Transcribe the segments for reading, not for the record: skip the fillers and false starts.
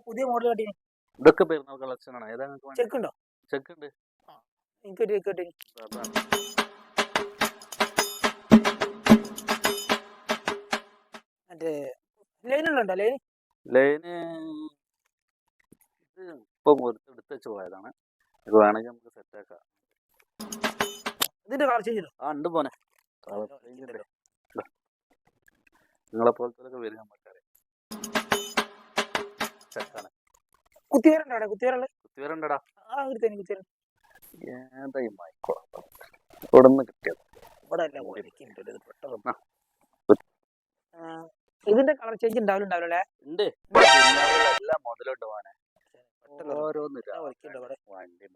പുതിയ മോഡൽ കാട്ടി. ഇതൊക്കെ പെരുന്നാൾ കളക്ഷൻ ആണ്. ഏതാ ചെക്ക് ഉണ്ടോ? ചെക്ക് ഉണ്ട്. എനിക്കൊരു മറ്റേ ലൈനുണ്ടോ? ലൈന് ഇത് ഇപ്പം എടുത്ത് വെച്ച് പോയതാണ്. ഇത് വേണമെങ്കിൽ നമുക്ക് സെറ്റ് ആക്കാം. ഇതിന്റെ കളർ ചേഞ്ച് ആ ഉണ്ട് പോനെ. നിങ്ങളെ പോലത്തെ വരും നമുക്കറിയാം. ചെക്കാണ്. കുത്തിവരണ്ടടാ. ഏതായി മൈക്കോ ഇവിടെ നിന്ന് കിട്ടിയത്. ഇതിന്റെ കളർ ചേഞ്ച് ഉണ്ടാവില്ലേ? ഉണ്ട്. എല്ലാം മുതലോട്ട് പോകാനെ ഓരോന്ന് വണ്ടി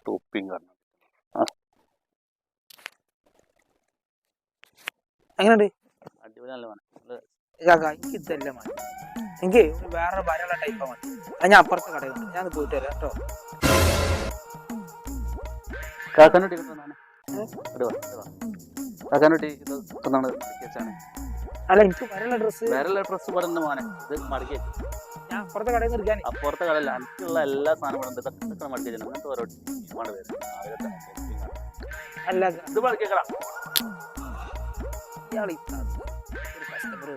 ടോപ്പിങ് കാരണം. എങ്ങനെയുണ്ട്? അടിപൊളി നല്ല മോനെ. എനിക്ക് ഇതല്ല മതി. എനിക്ക് വേറെ വരയുള്ള ടൈപ്പാ മതി. അത് ഞാൻ അപ്പുറത്തെ കടയിൽ ഉണ്ട്. ഞാൻ പോയിട്ട് വരാം കേട്ടോ. കാക്കാനോട്ടി കാക്കാനോട്ടി അല്ല എനിക്ക് വരയുള്ള ഡ്രസ്സ് പറഞ്ഞ മോനെ. ഇത് മടക്കി ഞാൻ അപ്പുറത്തെ കടയിൽ നിന്ന് എടുക്കാൻ. അപ്പുറത്തെ കടയിൽ എനിക്കുള്ള എല്ലാ സാധനങ്ങളും ഇതൊക്കെ മടക്കി വെച്ചിട്ടുണ്ട്. അങ്ങനത്തെ ഓരോ ടീമാണ് പേര്. അല്ല ഇത് മടക്കിയേക്കണം. ഇയാൾ ഒരു കസ്റ്റമർ